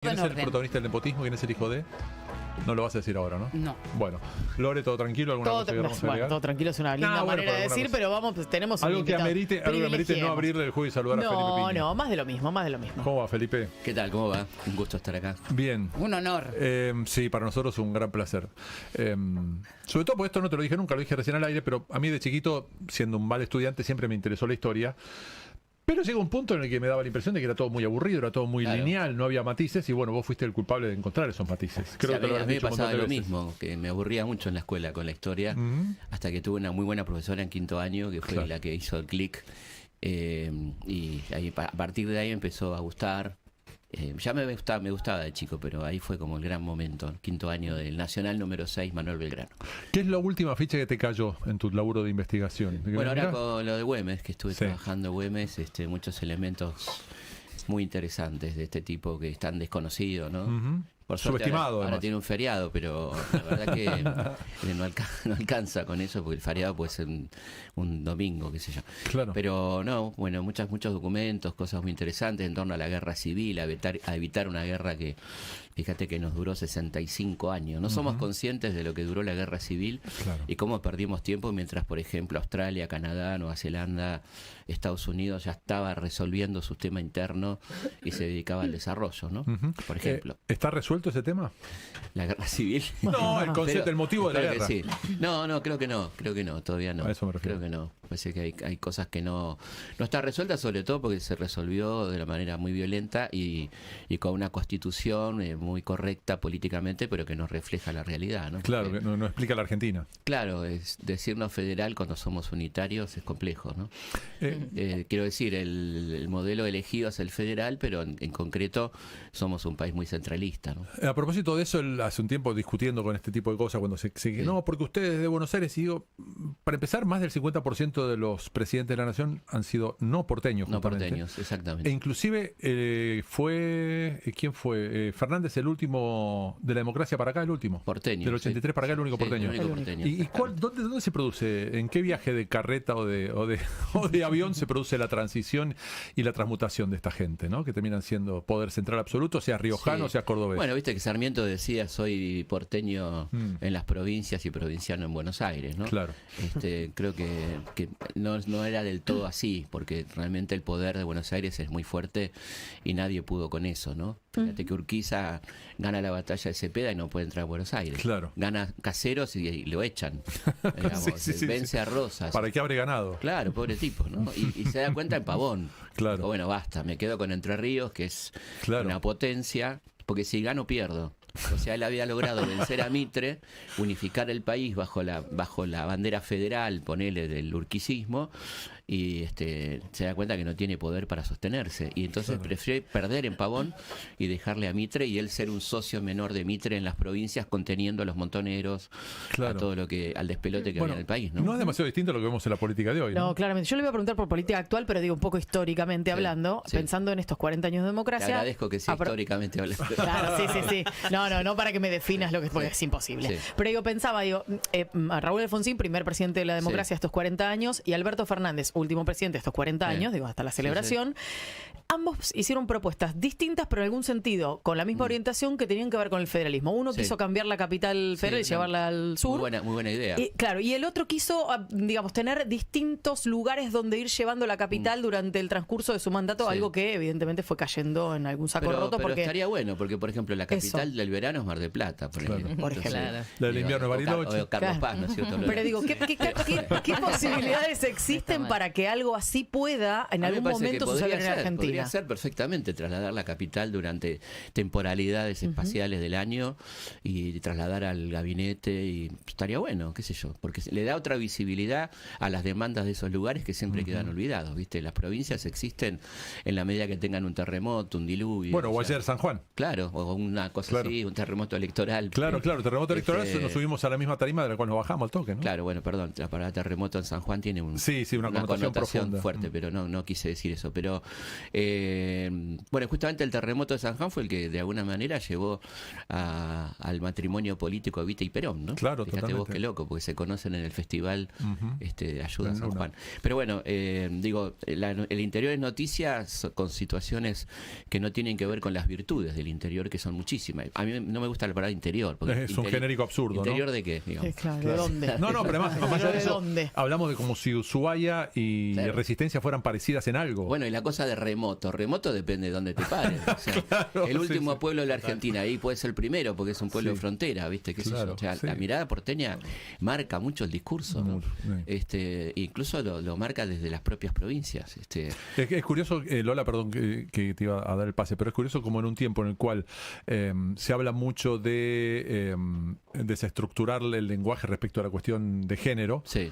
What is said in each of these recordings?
¿Quién es el protagonista del nepotismo? ¿Quién es el hijo de? No lo vas a decir ahora, ¿no? No. Bueno, Lore, ¿todo tranquilo? ¿Alguna cosa que queramos agregar? Todo tranquilo es una linda manera de decir, pero vamos, pues, tenemos algo que amerite no abrirle el juego y saludar a Felipe Piña. No, más de lo mismo, más de lo mismo. ¿Cómo va, Felipe? ¿Qué tal? ¿Cómo va? Un gusto estar acá. Bien. Un honor. Sí, para nosotros un gran placer. Sobre todo porque esto no te lo dije nunca, lo dije recién al aire, pero a mí de chiquito, siendo un mal estudiante, siempre me interesó la historia. Pero llega un punto en el que me daba la impresión de que era todo muy aburrido, era todo muy lineal, no había matices, y bueno, vos fuiste el culpable de encontrar esos matices. Creo que a mí me pasaba lo mismo, que me aburría mucho en la escuela con la historia, hasta que tuve una muy buena profesora en quinto año, que fue la que hizo el clic, y ahí, a partir de ahí empezó a gustar. Ya me gustaba de chico, pero ahí fue como el gran momento, quinto año del Nacional número 6, Manuel Belgrano. ¿Qué es la última ficha que te cayó en tu laburo de investigación? Bueno, ahora con lo de Güemes, que estuve trabajando en Güemes, muchos elementos muy interesantes de este tipo que están desconocidos, ¿no? Por suerte, subestimado. Ahora tiene un feriado, pero la verdad que no alcanza con eso, porque el feriado puede ser un domingo, qué sé yo. Claro. Pero no, bueno, muchos documentos, cosas muy interesantes en torno a la guerra civil, a evitar una guerra que, fíjate que nos duró 65 años. No somos conscientes de lo que duró la guerra civil y cómo perdimos tiempo mientras, por ejemplo, Australia, Canadá, Nueva Zelanda, Estados Unidos ya estaba resolviendo su tema interno y se dedicaba al desarrollo, ¿no? Por ejemplo. ¿Está resuelto ese tema? ¿La guerra civil? No, el concepto, el motivo de la guerra. Sí. No, creo que no, todavía no. A eso me refiero. Creo que no. Parece que hay cosas que no está resuelta, sobre todo porque se resolvió de una manera muy violenta y con una constitución muy correcta políticamente, pero que no refleja la realidad, ¿no? Claro, que no explica la Argentina. Claro, decirnos federal cuando somos unitarios es complejo, ¿no? Quiero decir, el modelo elegido es el federal, pero en concreto somos un país muy centralista, ¿no? A propósito de eso, hace un tiempo discutiendo con este tipo de cosas, cuando no, porque ustedes de Buenos Aires, y digo, para empezar, más del 50% de los presidentes de la nación han sido no porteños. No porteños, exactamente. E inclusive ¿quién fue? Fernández, el último de la democracia para acá, el último. Porteño. Del 83 para acá, el único porteño. El único porteño. ¿Y dónde se produce? ¿En qué viaje de carreta o de avión se produce la transición y la transmutación de esta gente, ¿no? Que terminan siendo poder central absoluto, sea riojano, sea cordobés? Bueno, viste que Sarmiento decía, soy porteño en las provincias y provinciano en Buenos Aires, ¿no? Claro. Creo que no era del todo así, porque realmente el poder de Buenos Aires es muy fuerte y nadie pudo con eso, ¿no? Fíjate que Urquiza gana la batalla de Cepeda y no puede entrar a Buenos Aires. Claro. Gana Caseros y lo echan. Digamos, vence a Rosas. ¿Para qué habré ganado? Claro, pobre tipo, ¿no? Y se da cuenta en Pavón. Claro. Digo, bueno, basta, me quedo con Entre Ríos, que es una potencia, porque si gano pierdo. O sea, él había logrado vencer a Mitre, unificar el país bajo la bandera federal, ponele, del urquicismo, y se da cuenta que no tiene poder para sostenerse. Y entonces prefiere perder en Pavón y dejarle a Mitre y él ser un socio menor de Mitre en las provincias, conteniendo a los montoneros, a todo al despelote que había en el país, ¿no? No es demasiado distinto a lo que vemos en la política de hoy, ¿no? No, claramente. Yo le voy a preguntar por política actual, pero digo un poco históricamente hablando, pensando en estos 40 años de democracia. Te agradezco que sea históricamente hablando. Claro, sí. No para que me definas lo que es, porque es imposible. Pero pensaba, Raúl Alfonsín, primer presidente de la democracia estos 40 años, y Alberto Fernández, último presidente de estos 40 años, hasta la celebración. Ambos hicieron propuestas distintas, pero en algún sentido con la misma orientación, que tenían que ver con el federalismo. Uno quiso cambiar la capital federal y llevarla al sur. Muy buena idea. Y el otro quiso, tener distintos lugares donde ir llevando la capital durante el transcurso de su mandato, algo que evidentemente fue cayendo en algún saco roto. Pero estaría bueno, porque por ejemplo la capital del verano es Mar del Plata, por ejemplo. La del invierno es Bariloche. O Carlos Paz, ¿no es cierto? Pero digo, ¿qué posibilidades existen para que algo así pueda en algún momento suceder en Argentina? Podría ser perfectamente trasladar la capital durante temporalidades espaciales del año y trasladar al gabinete, y estaría bueno, qué sé yo, porque le da otra visibilidad a las demandas de esos lugares que siempre quedan olvidados, ¿viste? Las provincias existen en la medida que tengan un terremoto, un diluvio. Bueno, o ayer San Juan. Claro, o una cosa así, un terremoto electoral. Claro, terremoto electoral, nos subimos a la misma tarima de la cual nos bajamos al toque, ¿no? Claro, bueno, perdón, la palabra terremoto en San Juan tiene una connotación fuerte, pero no quise decir eso. Pero bueno, justamente el terremoto de San Juan fue el que de alguna manera llevó al matrimonio político Evita y Perón, ¿no? Claro, fíjate totalmente. vos qué loco, porque se conocen en el festival de Ayuda a San Juan. Pero bueno, digo, el interior es noticia con situaciones que no tienen que ver con las virtudes del interior, que son muchísimas. A mí no me gusta la palabra interior, porque es un genérico absurdo, ¿interior ¿no? de qué? Digamos. Claro, ¿de dónde? No, pero más allá de ¿De eso, dónde? hablamos de como si Ushuaia y Claro. Resistencia fueran parecidas en algo. Bueno, y la cosa de remoto depende de dónde te pares. O sea, Claro, el último sí. pueblo de la Argentina, ahí puede ser el primero, porque es un pueblo Sí. de frontera, ¿viste? ¿Qué sé yo? Claro, O sea, sí. la mirada porteña marca mucho el discurso, ¿no? Incluso lo marca desde las propias provincias. Es curioso, Lola, perdón que te iba a dar el pase, pero es curioso como en un tiempo en el cual se habla mucho de desestructurar el lenguaje respecto a la cuestión de género. Sí.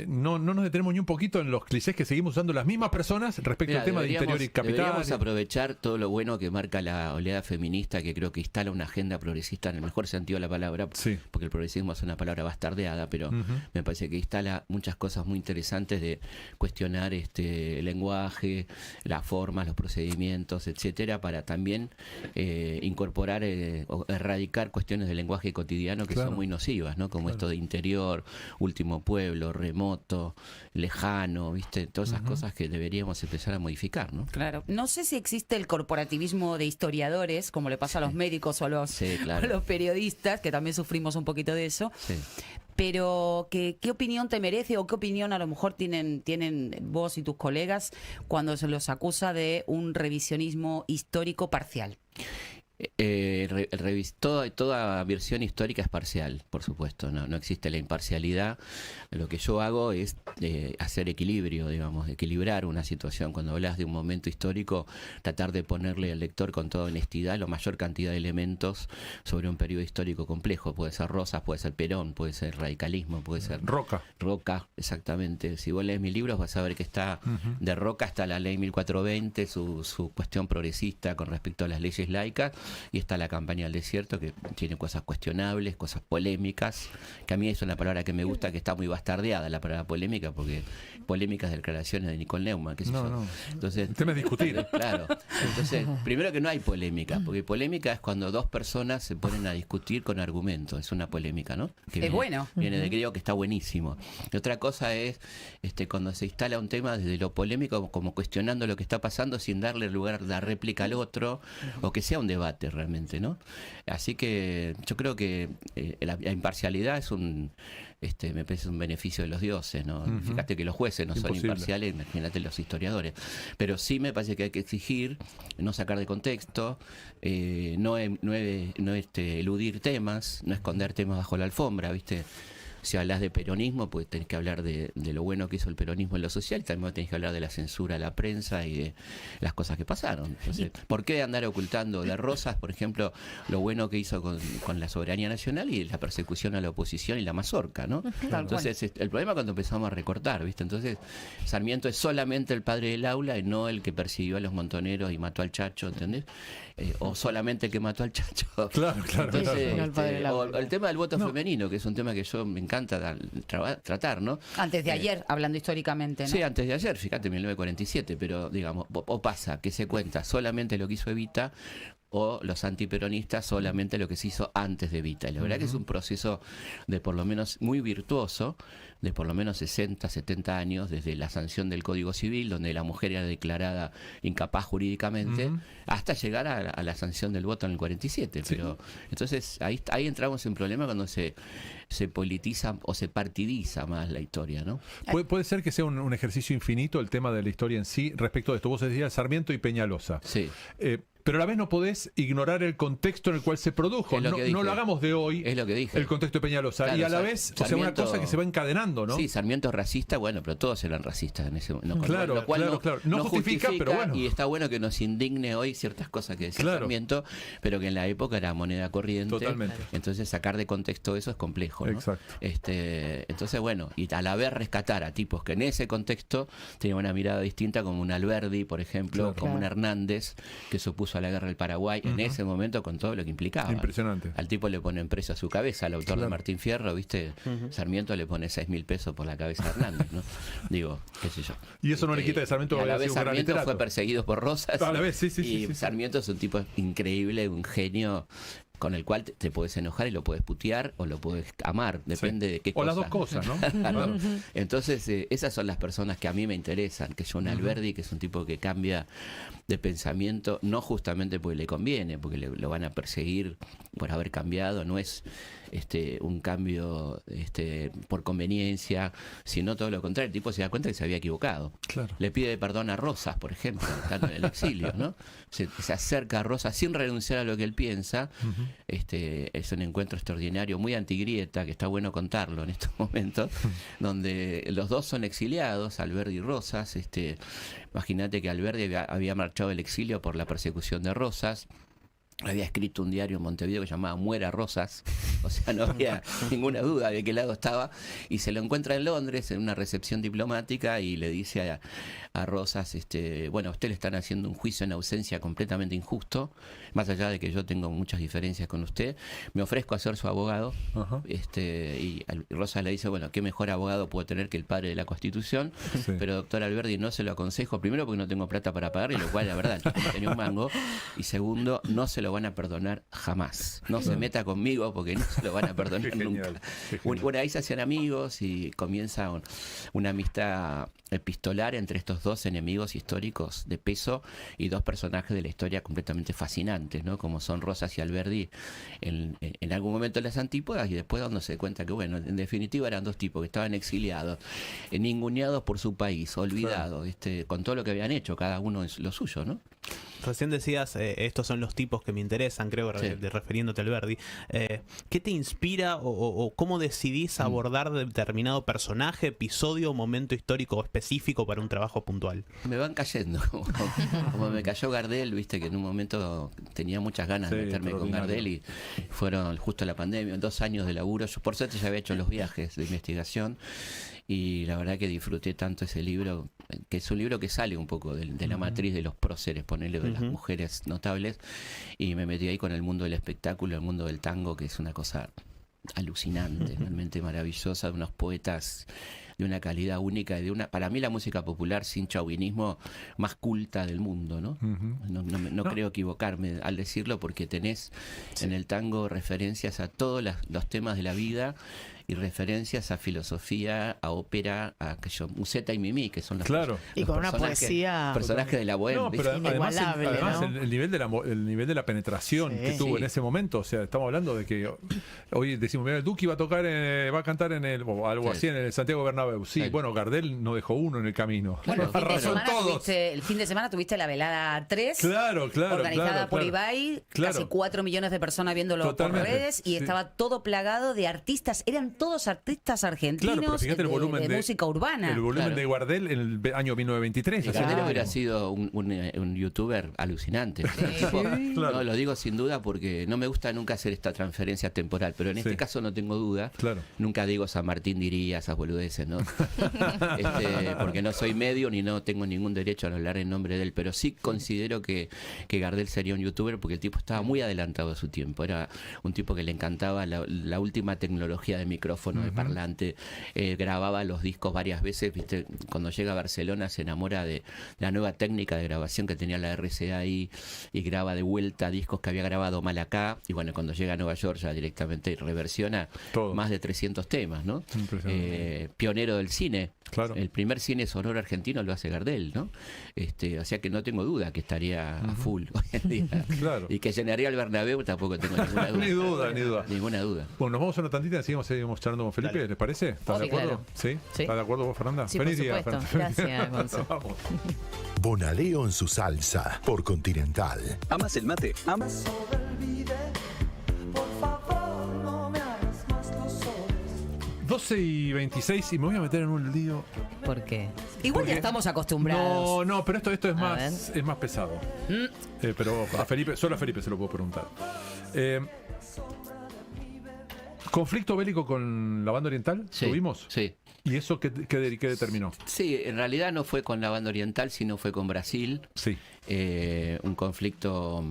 No nos detenemos ni un poquito en los clichés que seguimos usando las mismas personas respecto Mira, al tema de interior y capital. Deberíamos aprovechar todo lo bueno que marca la oleada feminista, que creo que instala una agenda progresista en el mejor sentido de la palabra, Sí. porque el progresismo es una palabra bastardeada, pero me parece que instala muchas cosas muy interesantes de cuestionar el lenguaje, las formas, los procedimientos, etcétera, para también incorporar o erradicar cuestiones del lenguaje cotidiano que Claro. son muy nocivas, ¿no? Como esto de interior, último pueblo, remoto, lejano, ¿viste? Todas esas cosas que deberíamos empezar a modificar, ¿no? Claro. No sé si existe el corporativismo de historiadores, como le pasa a los médicos o a los, Sí, claro. o a los periodistas, que también sufrimos un poquito de eso. Sí. Pero ¿qué opinión te merece o qué opinión a lo mejor tienen vos y tus colegas cuando se los acusa de un revisionismo histórico parcial? Toda versión histórica es parcial, por supuesto, no existe la imparcialidad. Lo que yo hago es hacer equilibrio, digamos, equilibrar una situación. Cuando hablas de un momento histórico, tratar de ponerle al lector con toda honestidad la mayor cantidad de elementos sobre un periodo histórico complejo. Puede ser Rosas, puede ser Perón, puede ser radicalismo, puede ser Roca. exactamente. Si vos lees mis libros vas a ver que está de Roca hasta la ley 1420, su cuestión progresista con respecto a las leyes laicas, y está la campaña del desierto, que tiene cosas cuestionables, cosas polémicas, que a mí es una palabra que me gusta, que está muy bastardeada la palabra polémica, porque polémicas declaraciones de Nicole Neumann, qué sé yo. No. Entonces, El tema es discutir. Claro. Entonces, primero que no hay polémica, porque polémica es cuando dos personas se ponen a discutir con argumentos, es una polémica, ¿no? Que bueno. Viene de griego, que está buenísimo. Y otra cosa es cuando se instala un tema desde lo polémico, como cuestionando lo que está pasando sin darle lugar a la réplica al otro, o que sea un debate realmente, ¿no? Así que yo creo que la imparcialidad es me parece un beneficio de los dioses, ¿no? Fíjate que los jueces no son Imposible. imparciales, imagínate los historiadores. Pero sí me parece que hay que exigir no sacar de contexto, no eludir temas, no esconder temas bajo la alfombra, ¿viste? Si hablas de peronismo, pues tenés que hablar de lo bueno que hizo el peronismo en lo social, también tenés que hablar de la censura a la prensa y de las cosas que pasaron. Entonces, ¿por qué andar ocultando de Rosas, por ejemplo, lo bueno que hizo con la soberanía nacional y la persecución a la oposición y la mazorca, ¿no? Entonces, el problema es cuando empezamos a recortar, ¿viste? Entonces, Sarmiento es solamente el padre del aula y no el que persiguió a los montoneros y mató al Chacho, ¿entendés? O solamente el que mató al Chacho. Claro. Entonces, No, el padre del aula. o el tema del voto femenino, que es un tema que yo me encanta tratar, ¿no? Antes de ayer, hablando históricamente, ¿no? Sí, antes de ayer, fíjate, 1947, pero digamos, o pasa que se cuenta solamente lo que hizo Evita, o los antiperonistas solamente lo que se hizo antes de Evita. Y la verdad que es un proceso de por lo menos muy virtuoso, de por lo menos 60, 70 años, desde la sanción del Código Civil, donde la mujer era declarada incapaz jurídicamente, hasta llegar a la sanción del voto en el 47. Sí. Pero entonces ahí entramos en problema cuando se politiza o se partidiza más la historia, ¿no? Puede ser que sea un ejercicio infinito el tema de la historia en sí respecto de esto. Vos decías Sarmiento y Peñalosa. Sí. Pero a la vez no podés ignorar el contexto en el cual se produjo. Es lo que dije. No lo hagamos de hoy, Es lo que dije. el contexto de Peñalosa. Claro, y a la vez, o sea, una Sarmiento- cosa que se va encadenando, ¿no? Sí, Sarmiento es racista, bueno, pero todos eran racistas en ese momento. Claro, Lo cual claro. No justifica, pero bueno. Y está bueno que nos indigne hoy ciertas cosas que decía Claro. Sarmiento, pero que en la época era moneda corriente. Totalmente. Entonces sacar de contexto eso es complejo, ¿no? Exacto. Entonces, bueno, y a la vez rescatar a tipos que en ese contexto tenían una mirada distinta, como un Alberdi, por ejemplo, Claro. como un Hernández, que se opuso puso a la guerra del Paraguay en ese momento con todo lo que implicaba. Impresionante. Al tipo le ponen preso a su cabeza, al autor de Martín Fierro, ¿viste? Sarmiento le pone 6.000 pesos por la cabeza a Hernández, ¿no? Digo, qué sé yo. Y eso no le quita de Sarmiento. A la vez Sarmiento fue perseguido por Rosas. A la vez, sí. Y Sarmiento es un tipo increíble, un genio con el cual te puedes enojar y lo puedes putear o lo puedes amar, depende de qué cosa. O las dos cosas, ¿no? Claro. Entonces, esas son las personas que a mí me interesan, que John Alberdi, que es un tipo que cambia de pensamiento, no justamente porque le conviene, porque lo van a perseguir por haber cambiado, no es un cambio por conveniencia, sino todo lo contrario. El tipo se da cuenta que se había equivocado. Claro. Le pide perdón a Rosas, por ejemplo, estando en el exilio, ¿no? Se acerca a Rosas sin renunciar a lo que él piensa. Es un encuentro extraordinario, muy antigrieta, que está bueno contarlo en estos momentos, donde los dos son exiliados, Alberdi y Rosas. Imagínate que Alberdi había marchado del exilio por la persecución de Rosas. Había escrito un diario en Montevideo que se llamaba Muera Rosas, o sea, no había ninguna duda de qué lado estaba, y se lo encuentra en Londres en una recepción diplomática y le dice a Rosas, bueno, a usted le están haciendo un juicio en ausencia completamente injusto, más allá de que yo tengo muchas diferencias con usted, me ofrezco a ser su abogado. Y Rosas le dice, bueno, qué mejor abogado puedo tener que el padre de la Constitución, pero doctor Alberdi, no se lo aconsejo, primero porque no tengo plata para pagarle, lo cual la verdad no tenía un mango, y segundo, no se lo van a perdonar jamás. No se meta conmigo porque no se lo van a perdonar nunca. Bueno, ahí se hacen amigos y comienza una amistad epistolar entre estos dos enemigos históricos de peso y dos personajes de la historia completamente fascinantes, ¿no? Como son Rosas y Alberdi en algún momento en las antípodas, y después dándose cuenta que, bueno, en definitiva eran dos tipos que estaban exiliados, ninguneados por su país, olvidados, con todo lo que habían hecho, cada uno en lo suyo, ¿no? Recién decías, estos son los tipos que me interesan, creo, refiriéndote a Alberdi. ¿Qué te inspira o cómo decidís abordar determinado personaje, episodio o momento histórico específico para un trabajo puntual? Me van cayendo, como me cayó Gardel, viste que en un momento tenía muchas ganas de meterme con Gardel y fueron justo la pandemia, 2 años de laburo. Yo por suerte ya había hecho los viajes de investigación y la verdad que disfruté tanto ese libro, que es un libro que sale un poco de la matriz de los próceres, ponerle de las mujeres notables, y me metí ahí con el mundo del espectáculo, el mundo del tango, que es una cosa alucinante, realmente maravillosa, de unos poetas de una calidad única y para mí la música popular sin chauvinismo más culta del mundo, ¿no? No creo equivocarme al decirlo, porque tenés en el tango referencias a todos los temas de la vida y referencias a filosofía, a ópera, a Musetta y Mimí, que son los, y con una poesía personajes de la bohème. No, pero además, ¿no? el nivel de la penetración que tuvo en ese momento, o sea, estamos hablando de que hoy decimos, mira, el Duki va a cantar en o algo así en el Santiago Bernabéu. Sí, bueno, Gardel no dejó uno en el camino. Bueno, el fin de semana tuviste la velada 3. Claro. Organizada por Ibai, casi 4 millones de personas viéndolo por redes, y estaba todo plagado de artistas, eran todos artistas argentinos, el volumen de música urbana. El volumen de Gardel en el año 1923. Gardel hubiera sido un youtuber alucinante. No, lo digo sin duda porque no me gusta nunca hacer esta transferencia temporal, pero en este caso no tengo duda. Nunca digo San Martín diría esas boludeces, ¿no? Porque no soy medio ni no tengo ningún derecho a hablar en nombre de él, pero sí considero que Gardel sería un youtuber porque el tipo estaba muy adelantado a su tiempo. Era un tipo que le encantaba la última tecnología de micrófono, de parlante, grababa los discos varias veces, ¿viste? Cuando llega a Barcelona se enamora de la nueva técnica de grabación que tenía la RCA y graba de vuelta discos que había grabado mal acá, y bueno, cuando llega a Nueva York ya directamente reversiona más de 300 temas, ¿no? Pionero del cine. El primer cine sonoro argentino lo hace Gardel, ¿no? O sea que no tengo duda que estaría a full hoy en día. Y que llenaría el Bernabéu tampoco tengo ninguna duda. Ni duda. Ninguna duda. Bueno, nos vamos a una tantita y seguimos charlando con Felipe. ¿Les parece? ¿Estás de acuerdo? Claro. ¿Sí? ¿Estás de acuerdo vos, Fernanda? Sí, Feliz por día, supuesto. Gracias, Gonzo. Vamos. Bonaleo en su salsa por Continental. ¿Amas el mate? ¿Amas? 12:26 y me voy a meter en un lío. ¿Por qué? Igual ya estamos acostumbrados. No, pero esto es más pesado. Pero solo a Felipe se lo puedo preguntar. ¿Conflicto bélico con la banda oriental? Sí, ¿Tuvimos? Sí. ¿Y eso qué determinó? Sí, en realidad no fue con la banda oriental, sino fue con Brasil. Sí. Un conflicto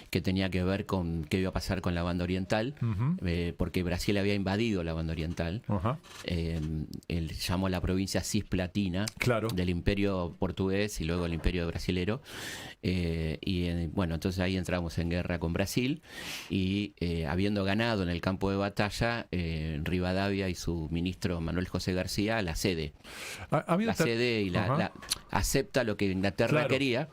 que tenía que ver con qué iba a pasar con la banda oriental, porque Brasil había invadido la banda oriental. Él llamó la provincia Cisplatina, claro, del Imperio Portugués y luego el Imperio Brasilero. Bueno, entonces ahí entramos en guerra con Brasil y habiendo ganado en el campo de batalla, Rivadavia y su ministro Manuel José García la cede. Cede y la acepta lo que Inglaterra quería,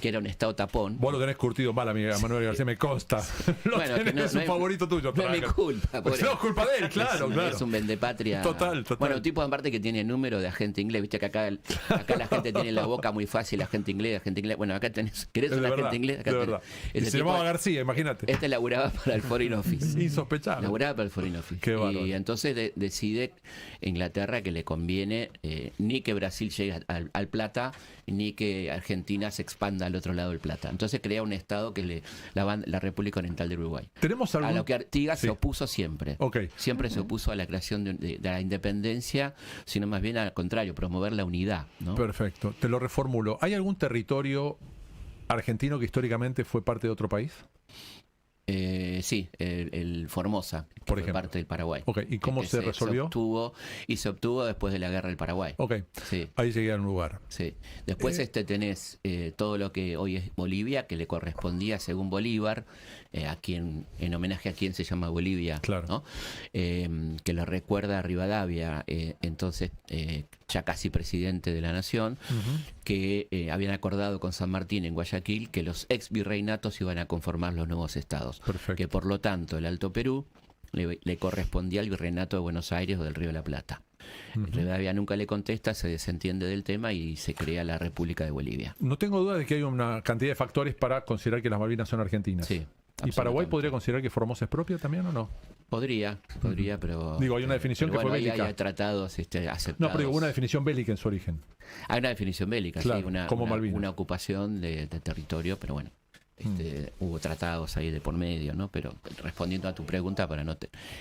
que era un estado tapón. Vos lo tenés curtido mal, amiga Manuel García, me consta. Bueno, es un favorito tuyo. No es mi culpa. No, es culpa de él, claro. Es un vendepatria. Total. Bueno, un tipo aparte que tiene número de agente inglés. Viste que acá la gente tiene la boca muy fácil, agente inglés. Bueno, acá tenés, ¿querés un agente inglés? Acá de verdad. Y se llamaba García, imagínate. Este laburaba para el Foreign Office. Insospechable. Laburaba para el Foreign Office. Qué bárbaro. Y entonces decide Inglaterra que le conviene ni que Brasil llegue al Plata, ni que Argentina se expanda al otro lado del Plata. Entonces crea un estado que la República Oriental de Uruguay. A lo que Artigas se opuso siempre. Okay. Siempre se opuso a la creación de la independencia, sino más bien al contrario, promover la unidad, ¿no? Perfecto. Te lo reformulo. ¿Hay algún territorio argentino que históricamente fue parte de otro país? Sí, el Formosa, que por fue ejemplo, parte del Paraguay. Okay. ¿Y cómo se resolvió? Se obtuvo después de la guerra del Paraguay. Okay. Sí. Ahí llegué a un lugar. Sí. Después tenés todo lo que hoy es Bolivia, que le correspondía según Bolívar, en homenaje a quien se llama Bolivia, claro, ¿no? Que lo recuerda a Rivadavia, entonces ya casi presidente de la nación, que habían acordado con San Martín en Guayaquil que los ex virreinatos iban a conformar los nuevos estados. Perfecto. Que por lo tanto el Alto Perú le correspondía al virreinato de Buenos Aires o del Río de la Plata. Rivadavia nunca le contesta, se desentiende del tema y se crea la República de Bolivia. No tengo duda de que hay una cantidad de factores para considerar que las Malvinas son argentinas. Sí. ¿Y Paraguay podría considerar que Formosa es propia también o no? Podría, pero... Digo, hay una definición que fue bélica. Hay tratados aceptados. No, pero hubo una definición bélica en su origen. Hay una definición bélica, claro, sí, una ocupación de territorio, pero bueno. Hubo tratados ahí de por medio, ¿no? Pero respondiendo a tu pregunta, para no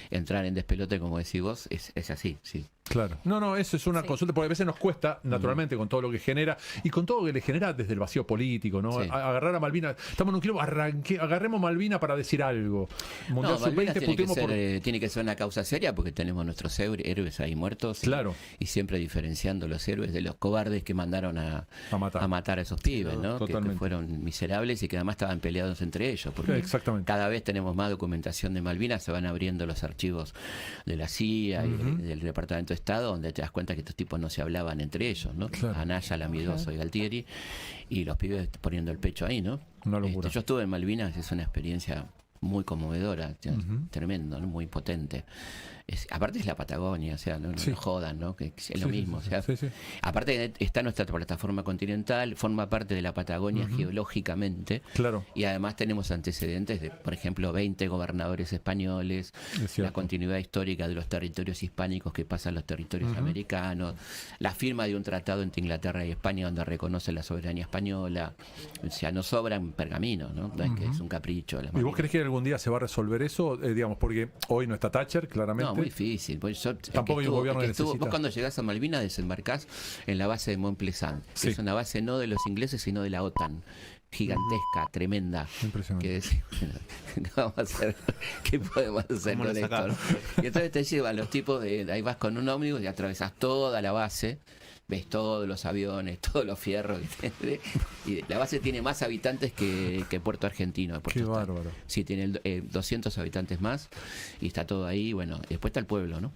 entrar en despelote, como decís vos, es así, sí. Claro. No, eso es una consulta, porque a veces nos cuesta, naturalmente, con todo lo que genera, y con todo lo que le genera desde el vacío político, ¿no? Sí. Agarrar a Malvinas, estamos en un quilombo, agarremos Malvinas para decir algo. Mundial Sub-20 tiene que ser una causa seria, porque tenemos nuestros héroes ahí muertos. Claro. Y siempre diferenciando los héroes de los cobardes que mandaron a matar a esos pibes, ¿no? Que fueron miserables y que además estaban peleados entre ellos. Porque cada vez tenemos más documentación de Malvinas, se van abriendo los archivos de la CIA y del Departamento de Estado, donde te das cuenta que estos tipos no se hablaban entre ellos, ¿no? Claro. Anaya, Lamidoso y Galtieri, y los pibes poniendo el pecho ahí, ¿no? Una locura. Yo estuve en Malvinas, es una experiencia muy conmovedora, tremendo, ¿no? Muy potente. Aparte es la Patagonia, o sea, no jodan, ¿no? Que es lo mismo. O sea, aparte está nuestra plataforma continental, forma parte de la Patagonia geológicamente. Claro. Y además tenemos antecedentes de, por ejemplo, 20 gobernadores españoles, la continuidad histórica de los territorios hispánicos que pasan a los territorios americanos, la firma de un tratado entre Inglaterra y España donde reconoce la soberanía española. O sea, nos sobran pergaminos, ¿no? No es que es un capricho. ¿Y vos crees que algún día se va a resolver eso? Digamos, porque hoy no está Thatcher, claramente. No, muy difícil. Tampoco hay un gobierno que necesita. Vos cuando llegás a Malvinas desembarcás en la base de Mont-Plaisant, que es una base no de los ingleses, sino de la OTAN. Gigantesca, tremenda. Impresionante. Que decir, ¿qué vamos a hacer? ¿Qué podemos hacer con esto? Y entonces te llevan los tipos ahí vas con un ómnibus y atravesás toda la base. Ves todos los aviones, todos los fierros. Y la base tiene más habitantes que Puerto Argentino. Qué bárbaro. Sí, tiene 200 habitantes más y está todo ahí. Bueno, después está el pueblo, ¿no?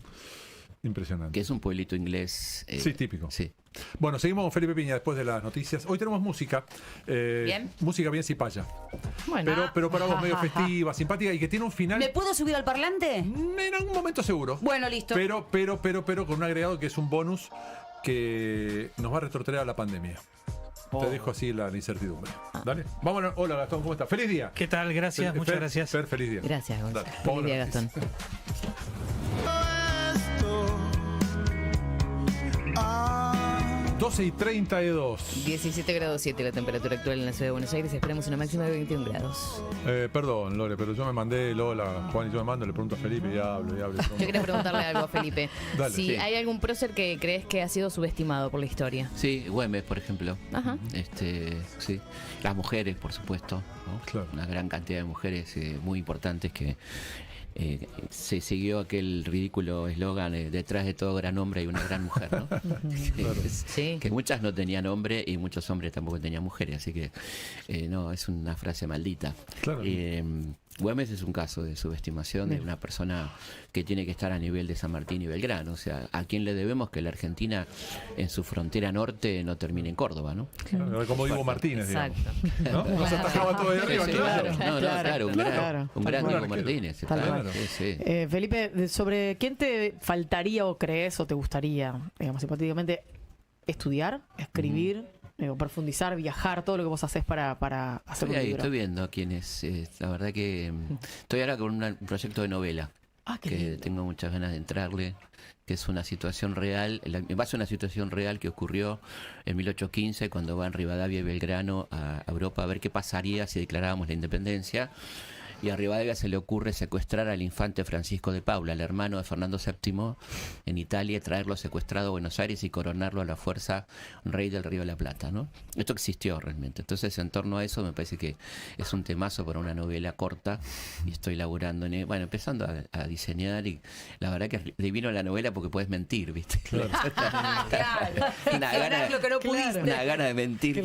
Impresionante. Que es un pueblito inglés. Sí, típico. Sí. Bueno, seguimos con Felipe Piña después de las noticias. Hoy tenemos música. Bien. Música bien cipaya. Bueno. Pero para vos medio festiva, simpática y que tiene un final. ¿Me puedo subir al parlante? En algún momento seguro. Bueno, listo. Pero con un agregado que es un bonus que nos va a retrotraer a la pandemia. Te dejo así la incertidumbre. Dale. Vámonos. Hola, Gastón, ¿cómo estás? ¡Feliz día! ¿Qué tal? Gracias, muchas gracias. Fer, feliz día. Gracias, Gonzalo. Dale. Feliz día, Gastón. 12:32. 17 grados 7 la temperatura actual en la ciudad de Buenos Aires. Esperamos una máxima de 21 grados. Perdón, Lore, pero yo me mandé, Lola, Juan y yo me mando, le pregunto a Felipe y hablo. Yo quería preguntarle algo a Felipe. Dale. Si Sí. hay algún prócer que crees que ha sido subestimado por la historia. Sí, Güemes, por ejemplo. Ajá. Sí. Las mujeres, por supuesto, ¿no? Claro. Una gran cantidad de mujeres muy importantes que se siguió aquel ridículo eslogan, detrás de todo gran hombre hay una gran mujer, ¿no? Sí. Que muchas no tenían hombre y muchos hombres tampoco tenían mujeres, así que no, es una frase maldita. Claro. Güemes es un caso de subestimación de una persona que tiene que estar a nivel de San Martín y Belgrano. O sea, ¿a quién le debemos que la Argentina en su frontera norte no termine en Córdoba, ¿no? Claro, como Diego Martínez, digamos. Exacto. ¿No? Nos atajaba todo de arriba, Sí, claro. claro, un claro. gran Tal Diego cual. Martínez. Tal claro, cual. sí. Felipe, ¿sobre quién te faltaría o crees o te gustaría, digamos, hipotéticamente, estudiar, escribir, profundizar, viajar, todo lo que vos haces para hacer un libro? Estoy viendo quién es. La verdad que estoy ahora con un proyecto de novela Ah, qué que lindo. tengo muchas ganas de entrarle, que es una situación real, en base a una situación real que ocurrió en 1815 cuando van Rivadavia y Belgrano a Europa a ver qué pasaría si declarábamos la independencia. Y a Rivadavia se le ocurre secuestrar al infante Francisco de Paula, el hermano de Fernando VII, en Italia, traerlo secuestrado a Buenos Aires y coronarlo a la fuerza rey del Río de la Plata, ¿no? Esto existió realmente. Entonces, en torno a eso, me parece que es un temazo para una novela corta y estoy laburando en empezando a diseñar, y la verdad que es divino la novela porque puedes mentir, ¿viste? Claro. Ficcionar lo que no pudiste. Una gana de mentir.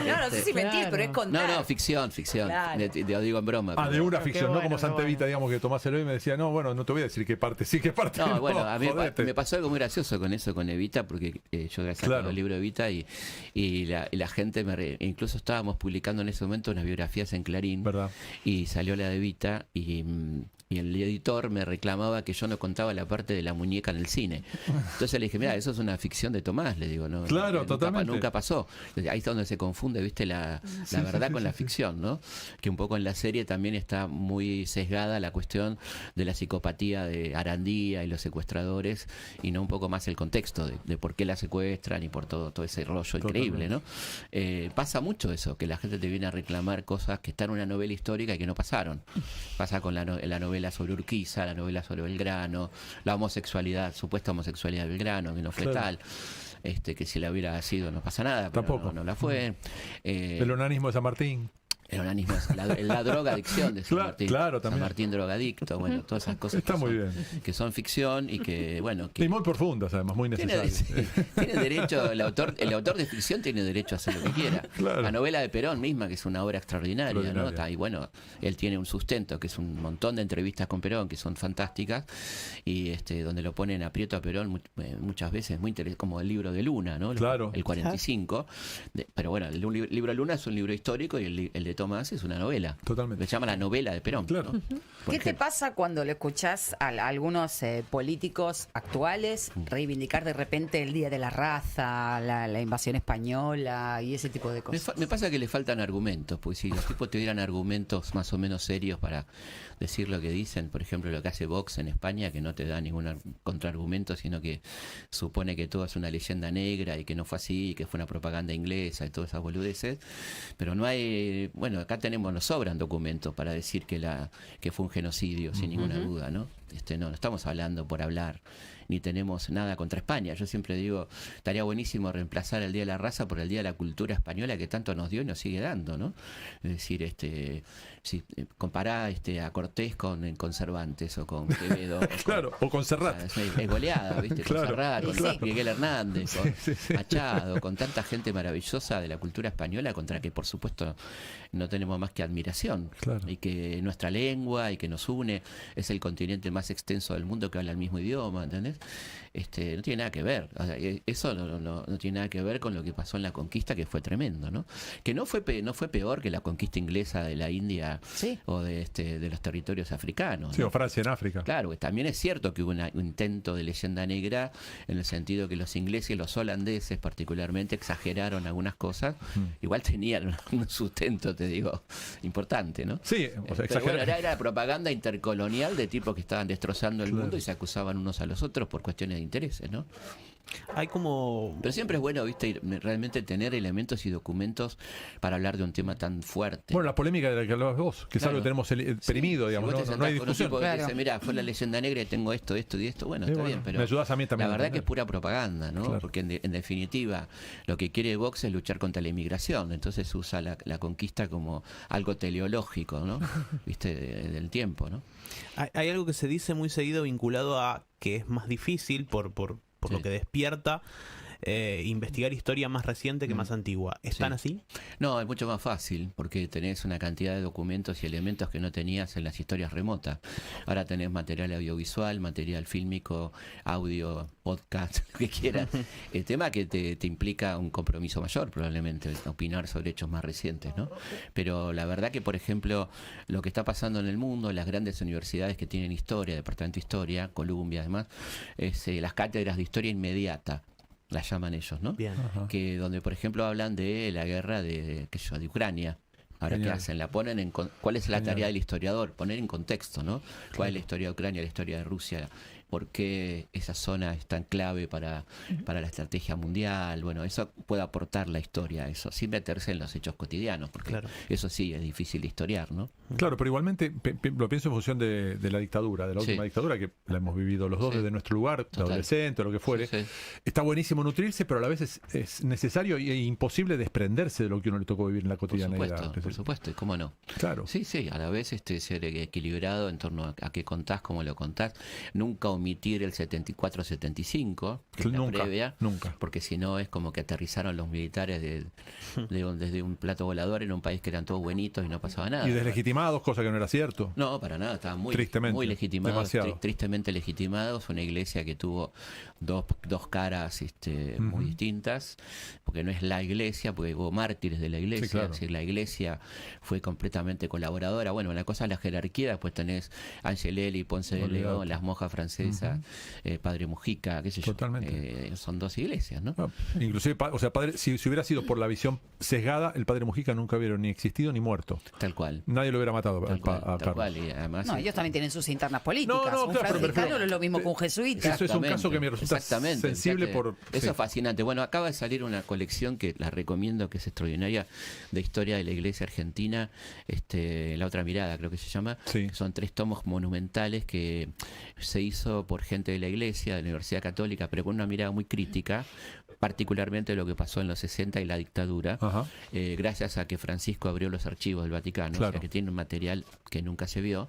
No, no sé si mentir, pero es contar. No, ficción. Claro. Lo digo en broma. Ah, pero- de una Qué ficción, no bueno, como qué Santa Evita, bueno. digamos, que Tomás Eloy me decía, no, bueno, no te voy a decir qué parte sí, qué parte No, bueno, a mí jodete. me pasó algo muy gracioso con eso, con Evita, porque yo había sacado Claro. el libro de Evita y la gente incluso estábamos publicando en ese momento unas biografías en Clarín, ¿Verdad? y salió la de Evita y el editor me reclamaba que yo no contaba la parte de la muñeca en el cine. Entonces le dije, mira, eso es una ficción de Tomás, le digo, no, Claro, totalmente. nunca pasó. Ahí es donde se confunde, viste, la verdad con la ficción, ¿no? Que un poco en la serie también está muy sesgada la cuestión de la psicopatía de Arandía y los secuestradores, y no un poco más el contexto de por qué la secuestran y por todo ese rollo increíble, ¿no? Pasa mucho eso, que la gente te viene a reclamar cosas que están en una novela histórica y que no pasaron. Pasa con la novela sobre Urquiza, la novela sobre Belgrano, la homosexualidad, supuesta homosexualidad de Belgrano, que no fue Claro. tal. Que si la hubiera sido no pasa nada, pero Tampoco. no la fue. El onanismo de San Martín. El onanismo es la drogadicción de San Martín. Claro, también. San Martín drogadicto, bueno, todas esas cosas Está que, muy son, bien. que son ficción y que, bueno, que Y muy profundas, además, muy tiene, necesarias. tiene derecho, el autor de ficción tiene derecho a hacer lo que quiera. Claro. La novela de Perón misma, que es una obra extraordinaria, ¿no? Extraordinaria. Y bueno, él tiene un sustento, que es un montón de entrevistas con Perón, que son fantásticas, y donde lo ponen aprieto a Perón muchas veces, muy como el libro de Luna, ¿no? Claro. El 45. Pero bueno, el libro de Luna es un libro histórico y el de Tomás es una novela. Totalmente. Se llama la novela de Perón. Claro. ¿no? Por ¿Qué te ejemplo. pasa cuando le escuchás a algunos políticos actuales reivindicar de repente el Día de la Raza, la invasión española y ese tipo de cosas? Me pasa que le faltan argumentos, pues si los tipos tuvieran argumentos más o menos serios para decir lo que dicen, por ejemplo lo que hace Vox en España, que no te da ningún contraargumento, sino que supone que todo es una leyenda negra y que no fue así, y que fue una propaganda inglesa y todas esas boludeces, pero no hay, bueno, acá nos sobran documentos para decir que fue un genocidio, sin ninguna duda, ¿no? No estamos hablando por hablar, ni tenemos nada contra España. Yo siempre digo, estaría buenísimo reemplazar el Día de la Raza por el Día de la Cultura Española, que tanto nos dio y nos sigue dando, ¿no? Es decir, si compará a Cortés con Cervantes o con Quevedo. Claro, o con Serrat. O sea, es goleada, ¿viste? Claro, Con Serrat, con claro. Miguel Hernández, con Machado, con tanta gente maravillosa de la cultura española, contra que por supuesto no tenemos más que admiración. Claro. Y que nuestra lengua y que nos une es el continente más extenso del mundo que habla el mismo idioma, ¿entendés? No tiene nada que ver. O sea, eso no tiene nada que ver con lo que pasó en la conquista, que fue tremendo, ¿no? Que no fue peor que la conquista inglesa de la India o de los territorios africanos. Sí, ¿no? o Francia en África. Claro, que también es cierto que hubo un intento de leyenda negra en el sentido que los ingleses y los holandeses particularmente exageraron algunas cosas. Igual tenían un sustento, te digo, importante, ¿no? Sí, o sea, Pero bueno, exagerar. era propaganda intercolonial de tipos que estaban destrozando el Claro. mundo y se acusaban unos a los otros por cuestiones de intereses, ¿no? Hay como... Pero siempre es bueno, viste, realmente tener elementos y documentos para hablar de un tema tan fuerte. Bueno, la polémica de la que hablabas vos, que es algo que tenemos perimido, digamos, no hay discusión. Dice, mira, fue la leyenda negra y tengo esto y esto. Bueno, está bien, pero me ayudás a mí también. La verdad que es pura propaganda, ¿no? Claro. Porque en definitiva lo que quiere Vox es luchar contra la inmigración. Entonces usa la conquista como algo teleológico, ¿no? Viste, del tiempo, ¿no? Hay algo que se dice muy seguido vinculado a que es más difícil por lo que despierta investigar historia más reciente que más antigua. ¿Están así? No, es mucho más fácil porque tenés una cantidad de documentos y elementos que no tenías en las historias remotas. Ahora tenés material audiovisual, material fílmico, audio, podcast, lo que quieras. El tema que te implica un compromiso mayor probablemente, opinar sobre hechos más recientes, ¿no? Pero la verdad que, por ejemplo, lo que está pasando en el mundo, las grandes universidades que tienen historia, Departamento de Historia, Columbia, además, es las cátedras de historia inmediata. Las llaman ellos, ¿no? Bien. Que donde, por ejemplo, hablan de la guerra de Ucrania. Ahora, ¿qué hacen? La ponen ¿cuál es la tarea del historiador? Poner en contexto, ¿no? ¿Cuál es la historia de Ucrania, la historia de Rusia? ¿Por qué esa zona es tan clave para la estrategia mundial? Bueno, eso puede aportar la historia, eso, sin meterse en los hechos cotidianos, porque eso sí es difícil de historiar, ¿no? Claro, pero igualmente lo pienso en función de la dictadura, de la última dictadura, que la hemos vivido los dos desde nuestro lugar, de adolescente o lo que fuere. Está buenísimo nutrirse, pero a la vez es necesario e imposible desprenderse de lo que uno le tocó vivir en la cotidianidad. Por supuesto, ¿cómo no? Claro. Sí, a la vez ser equilibrado en torno a qué contás, cómo lo contás. Nunca omitir el 74-75, que es la previa, porque si no es como que aterrizaron los militares desde un plato volador en un país que eran todos buenitos y no pasaba nada. Y deslegitimados, cosa que no era cierto. No, para nada, estaban muy legitimados, tristemente legitimados. Una iglesia que tuvo dos caras muy distintas, porque no es la iglesia, porque hubo mártires de la iglesia, es decir, la iglesia fue completamente colaboradora. Bueno, una cosa es la jerarquía, después tenés Angelelli, Ponce de León, las monjas francesas, Padre Mujica, qué sé yo. Son dos iglesias, ¿no? Inclusive, padre, si hubiera sido por la visión sesgada, el Padre Mujica nunca hubiera ni existido ni muerto. Tal cual. Nadie lo hubiera matado a Carlos. Y además, ellos también tienen sus internas políticas. Un claro, franciscano no es lo mismo que un jesuita. Eso es un caso que me resulta sensible por... Eso es fascinante. Bueno, acaba de salir una colección que la recomiendo, que es extraordinaria, de historia de la iglesia argentina, La otra mirada, creo que se llama. Son 3 tomos monumentales que se hizo por gente de la iglesia, de la Universidad Católica, pero con una mirada muy crítica, particularmente lo que pasó en los 60 y la dictadura, gracias a que Francisco abrió los archivos del Vaticano, o sea que tiene un material que nunca se vio,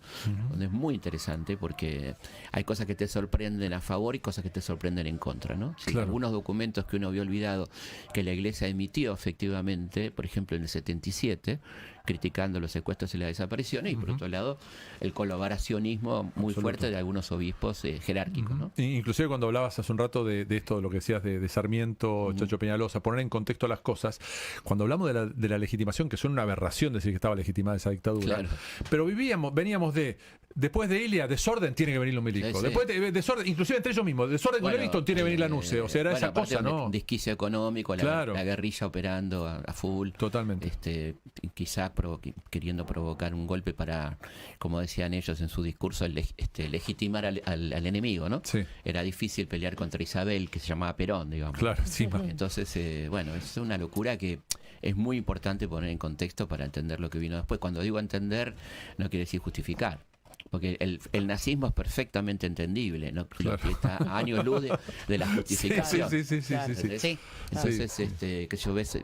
donde es muy interesante porque hay cosas que te sorprenden a favor y cosas que te sorprenden en contra, ¿no? Algunos documentos que uno había olvidado que la iglesia emitió efectivamente, por ejemplo en el 77, criticando los secuestros y las desapariciones, y por otro lado el colaboracionismo muy fuerte de algunos obispos jerárquicos, ¿no? Inclusive cuando hablabas hace un rato de esto, de lo que decías de Sarmiento, Chacho Peñalosa, poner en contexto las cosas, cuando hablamos de la legitimación, que suena una aberración decir que estaba legitimada esa dictadura, pero veníamos después de Ilia, desorden tiene que venir los milicos, después de desorden, inclusive entre ellos mismos, desorden con Livingston tiene que venir la NUCE, o sea, era esa cosa, ¿no? Desquicio económico, la guerrilla operando a full. Totalmente. Quizás queriendo provocar un golpe para, como decían ellos en su discurso, legitimar al enemigo, ¿no? Era difícil pelear contra Isabel, que se llamaba Perón, digamos. Entonces, es una locura que es muy importante poner en contexto para entender lo que vino después. Cuando digo entender, no quiere decir justificar. Porque el nazismo es perfectamente entendible, ¿no? Lo que está a años luz de la justificación. Entonces, que yo ves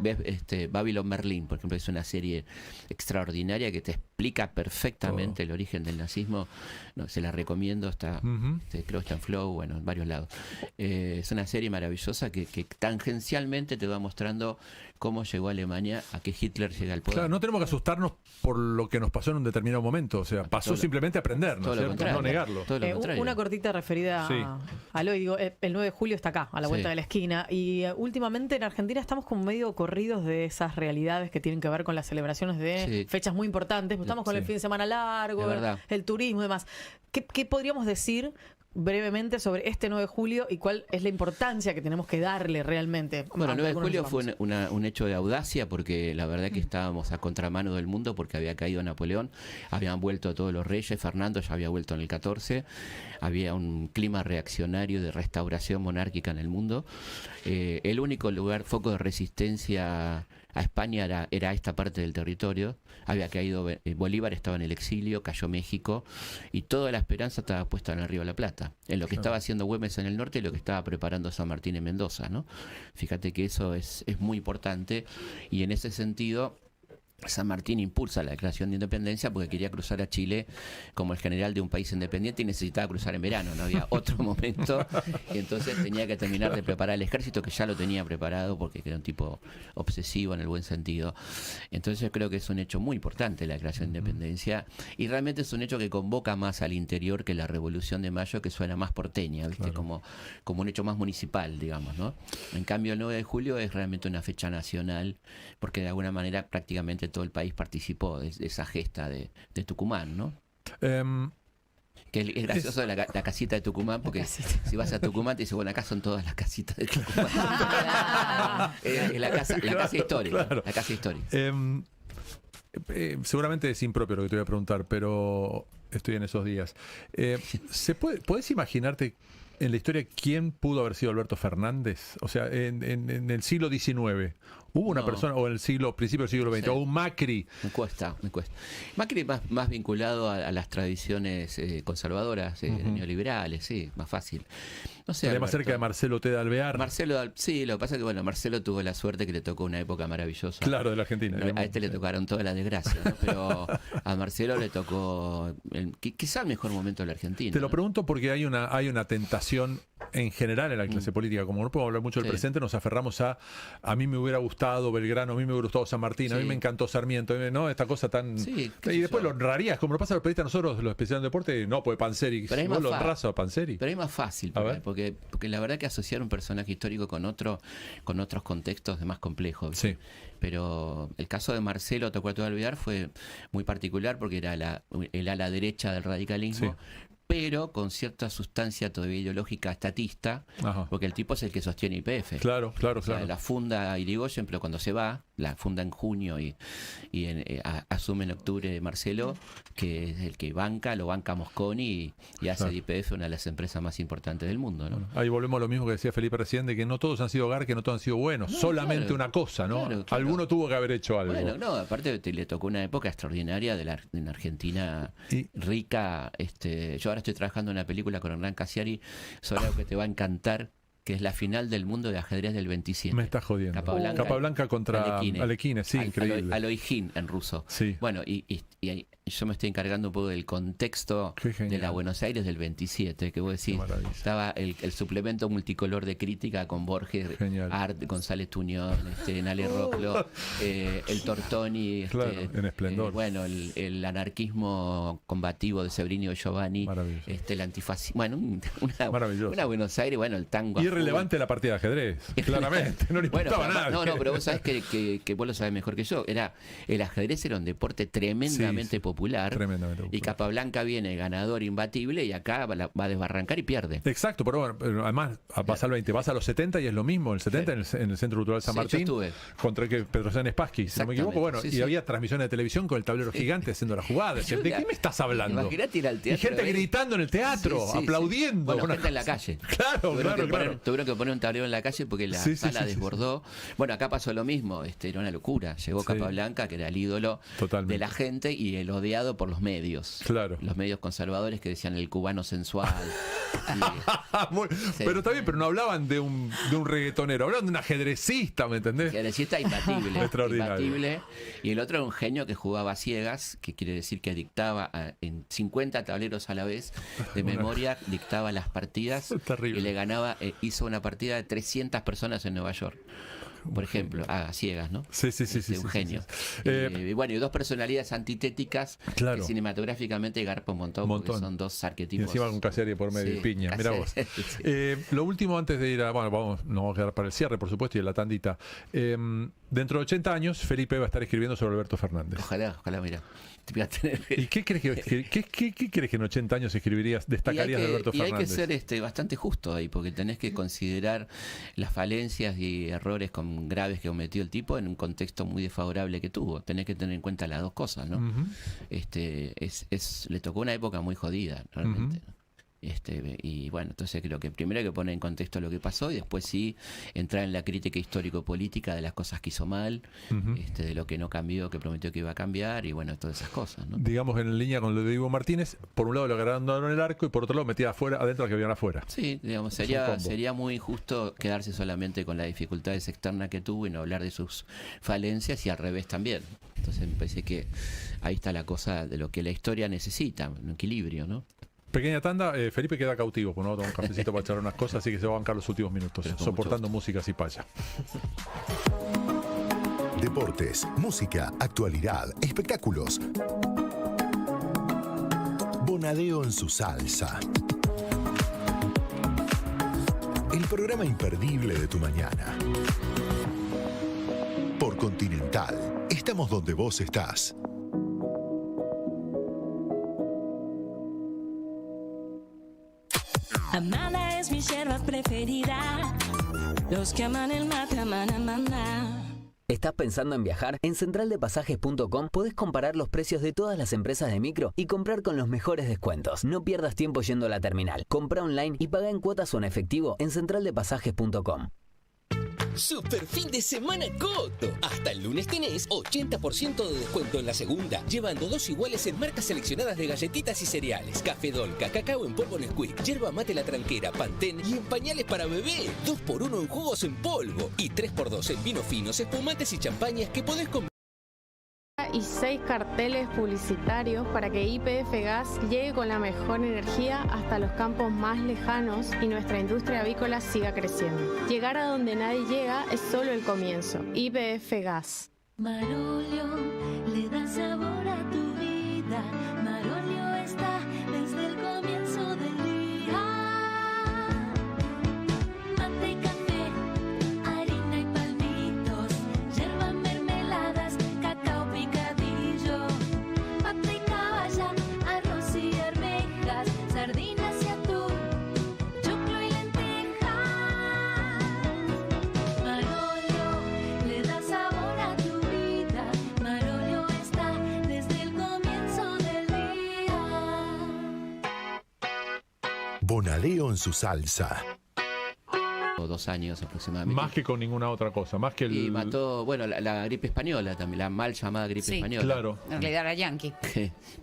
Babylon Berlin, por ejemplo, es una serie extraordinaria que te explica perfectamente el origen del nazismo. No, se la recomiendo, creo que está en Flow, en varios lados. Es una serie maravillosa que tangencialmente te va mostrando cómo llegó Alemania a que Hitler llegue al poder. Claro, no tenemos que asustarnos por lo que nos pasó en un determinado momento, o sea, pasó simplemente a aprender, ¿no? No negarlo. Una cortita referida a lo, digo, el 9 de julio está acá, a la vuelta de la esquina, y últimamente en Argentina estamos como medio corridos de esas realidades que tienen que ver con las celebraciones de fechas muy importantes, estamos con el fin de semana largo, el turismo y demás. ¿Qué podríamos decir brevemente sobre este 9 de julio y cuál es la importancia que tenemos que darle realmente? Bueno, el 9 de julio fue un hecho de audacia porque la verdad que estábamos a contramano del mundo porque había caído Napoleón, habían vuelto todos los reyes, Fernando ya había vuelto en el 14, había un clima reaccionario de restauración monárquica en el mundo. El único lugar, foco de resistencia a España era esta parte del territorio. Había caído Bolívar, estaba en el exilio, cayó México y toda la esperanza estaba puesta en el Río de la Plata, en lo que estaba haciendo Güemes en el norte y lo que estaba preparando San Martín en Mendoza, ¿no? Fíjate que eso es muy importante y en ese sentido San Martín impulsa la declaración de independencia porque quería cruzar a Chile como el general de un país independiente y necesitaba cruzar en verano, no había otro momento, y entonces tenía que terminar de preparar el ejército, que ya lo tenía preparado porque era un tipo obsesivo en el buen sentido. Entonces yo creo que es un hecho muy importante la declaración de independencia y realmente es un hecho que convoca más al interior que la Revolución de Mayo, que suena más porteña, ¿viste? Claro. Como un hecho más municipal, digamos, ¿no? En cambio el 9 de julio es realmente una fecha nacional porque de alguna manera prácticamente todo el país participó de esa gesta de Tucumán, ¿no? Que es gracioso la casita de Tucumán, porque si vas a Tucumán te dice, bueno, acá son todas las casitas de Tucumán. Es la casa histórica. Claro. La casa histórica. Seguramente es impropio lo que te voy a preguntar, pero estoy en esos días. ¿Podés imaginarte en la historia quién pudo haber sido Alberto Fernández? O sea, en el siglo XIX, ¿hubo una persona, o en el principio del siglo XX, sí, o un Macri? Me cuesta. Macri más vinculado a las tradiciones conservadoras, neoliberales, sí, más fácil. No sé, más cerca de Marcelo T. de Alvear. Sí, lo que pasa es que, bueno, Marcelo tuvo la suerte que le tocó una época maravillosa. Claro, de la Argentina. A este le tocaron toda la desgracia, ¿no? Pero a Marcelo le tocó quizá el mejor momento de la Argentina. Te lo pregunto porque hay una tentación en general en la clase política. Como no podemos hablar mucho del presente, nos aferramos a mí me hubiera gustado Belgrano, a mí me hubiera gustado San Martín, a mí me encantó Sarmiento, ¿no? Esta cosa tan... Sí, y después lo honrarías, como lo pasa a los periodistas nosotros, los especialistas en deporte, no, pues Panseri, vos lo honrás a Panseri. Pero es más fácil, porque la verdad que asociar un personaje histórico con otros contextos es más complejo. Sí. Pero el caso de Marcelo, te acuerdas de olvidar, fue muy particular porque era el ala derecha del radicalismo. Sí. Pero con cierta sustancia todavía ideológica estatista, porque el tipo es el que sostiene YPF. Claro. O sea, la funda Irigoyen, pero cuando se va, la funda en junio y asume en octubre Marcelo, que es el que lo banca Mosconi y hace de YPF una de las empresas más importantes del mundo, ¿no? Bueno, ahí volvemos a lo mismo que decía Felipe recién, de que no todos han sido que no todos han sido buenos, solamente una cosa, ¿no? Claro. Alguno tuvo que haber hecho algo. Bueno, no, aparte le tocó una época extraordinaria de la Argentina rica. Yo ahora estoy trabajando en una película con Hernán Casiari sobre algo que te va a encantar, que es la final del mundo de ajedrez del 27. Me estás jodiendo. Capablanca contra Alekhine, sí, increíble. Aloijin en ruso. Sí. Bueno, y yo me estoy encargando un poco del contexto de la Buenos Aires del 27, que vos decís, estaba el suplemento multicolor de crítica con Borges, Art, González Tuñón, Nale Roclo, el Tortoni, en esplendor. Bueno, el anarquismo combativo de Severino Giovanni, el antifascismo, bueno, una Buenos Aires, bueno, el tango. Irrelevante la partida de ajedrez, claramente, no le importaba nada. No, pero vos sabés que vos lo sabés mejor que yo, el ajedrez era un deporte tremendamente popular. Y Capablanca viene ganador imbatible y acá va a desbarrancar y pierde. Exacto, pero además vas al 20, vas a los 70 y es lo mismo. El 70 en el Centro Cultural San Martín contra el que Petrosyan Spassky, si no me equivoco. Bueno, y había transmisiones de televisión con el tablero gigante haciendo la jugada. ¿De qué me estás hablando? Imagínate ir al teatro. Y gente gritando en el teatro, aplaudiendo. Bueno, gente en la calle. Claro. Tuvieron que poner un tablero en la calle porque la sala desbordó. Bueno, acá pasó lo mismo. Era una locura. Llegó Capablanca, que era el ídolo de la gente y el odiado por los medios. Claro. Los medios conservadores que decían el cubano sensual. Pero está bien, pero no hablaban de un reggaetonero, hablaban de un ajedrecista, ¿me entendés? Ajedrecista imbatible. Extraordinario. Imbatible. Y el otro era un genio que jugaba a ciegas, que quiere decir que dictaba en 50 tableros a la vez, de memoria, dictaba las partidas. Terrible. Y le ganaba, hizo una partida de 300 personas en Nueva York. Por ejemplo, a ciegas, ¿no? Sí. Un genio. Y bueno, y dos personalidades antitéticas que cinematográficamente garpa un montón, porque son dos arquetipos. Y encima con Casiari por medio, piña. Mirá vos. Lo último antes de ir nos vamos a quedar para el cierre, por supuesto, y en la tandita. dentro de 80 años, Felipe va a estar escribiendo sobre Alberto Fernández. Ojalá, mira. ¿Y qué crees que en 80 años destacarías de Alberto Fernández? Y hay que ser bastante justo ahí, porque tenés que considerar las falencias y errores graves que cometió el tipo en un contexto muy desfavorable que tuvo. Tenés que tener en cuenta las dos cosas, ¿no? Le tocó una época muy jodida, realmente. Y bueno, entonces creo que primero hay que poner en contexto lo que pasó y después sí entrar en la crítica histórico-política de las cosas que hizo mal, de lo que no cambió, que prometió que iba a cambiar y bueno, todas esas cosas, ¿no? Digamos en línea con lo de Diego Martínez, por un lado lo agarraron en el arco y por otro lado metía adentro a que vieran afuera. Sí, digamos, sería muy injusto quedarse solamente con las dificultades externas que tuvo y no hablar de sus falencias y al revés también. Entonces me parece que ahí está la cosa de lo que la historia necesita, un equilibrio, ¿no? Pequeña tanda, Felipe queda cautivo, pues no va a tomar un cafecito para echar unas cosas, así que se va a bancar los últimos minutos, soportando música así paya. Deportes, música, actualidad, espectáculos. Bonadeo en su salsa. El programa imperdible de tu mañana. Por Continental, estamos donde vos estás. Amada es mi yerba preferida. Los que aman el mate aman a Amanda. ¿Estás pensando en viajar? En centraldepasajes.com podés comparar los precios de todas las empresas de micro y comprar con los mejores descuentos. No pierdas tiempo yendo a la terminal. Compra online y paga en cuotas o en efectivo en centraldepasajes.com. Super fin de semana Coto. Hasta el lunes tenés 80% de descuento en la segunda, llevando 2 iguales en marcas seleccionadas de galletitas y cereales, Café Dolca, cacao en polvo Nesquik, yerba mate La Tranquera, Pantene y en pañales para bebé. 2x1 en jugos en polvo y 3x2 en vinos finos, espumantes y champañas que podés comprar. Y 6 carteles publicitarios para que YPF Gas llegue con la mejor energía hasta los campos más lejanos y nuestra industria avícola siga creciendo. Llegar a donde nadie llega es solo el comienzo. YPF Gas. Marolio le da sabor a tu vida. Marolio está desde el comienzo del día. Mate y café, harina y palmitos, yerba, mermeladas, cacao picadillo, pata y caballa, arroz y arvejas, sardinas y atún, choclo y lentejas. Marolio le da sabor a tu vida. Marolio está desde el comienzo del día. Bonadeo en su salsa. 2 años aproximadamente. Más que con ninguna otra cosa, más que Y mató, bueno, la gripe española también, la mal llamada gripe española. Claro. En realidad era yankee.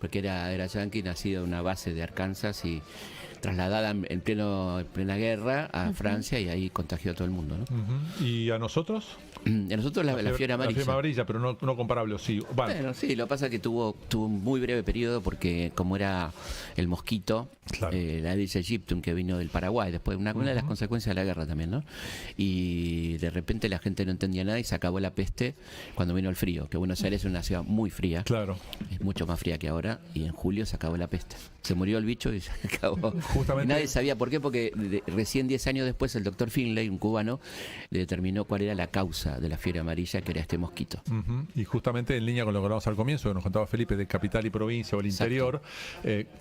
Porque era yankee, nacido en una base de Arkansas y trasladada en plena guerra a Francia y ahí contagió a todo el mundo, ¿no? ¿Y a nosotros? A nosotros la fiebre amarilla. La fiebre amarilla, pero no comparable, sí. Bueno, sí, lo que pasa es que tuvo un muy breve periodo porque como era el mosquito, la Aedes aegypti que vino del Paraguay, después una de las consecuencias de la guerra también, ¿no? Y de repente la gente no entendía nada y se acabó la peste cuando vino el frío, que Buenos Aires es una ciudad muy fría. Claro. Es mucho más fría que ahora y en julio se acabó la peste. Se murió el bicho y se acabó. Justamente. Y nadie sabía por qué, porque recién 10 años después el doctor Finlay, un cubano, determinó cuál era la causa de la fiebre amarilla, que era este mosquito. Y justamente en línea con lo que hablábamos al comienzo, que nos contaba Felipe de capital y provincia o el interior,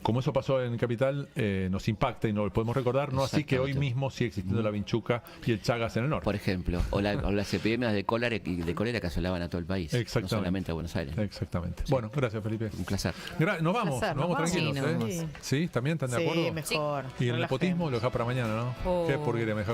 como eso pasó en capital, nos impacta y no lo podemos recordar, no así que hoy mismo sigue existiendo la vinchuca y el Chagas en el norte. Por ejemplo, o las epidemias de cólera que asolaban a todo el país, no solamente a Buenos Aires. Exactamente. Bueno, gracias Felipe. Un placer. Nos vamos tranquilos. Sí, ¿Sí? ¿También están de acuerdo? Sí, mejor. Y el nepotismo lo deja para mañana, ¿no? Qué porquería, me deja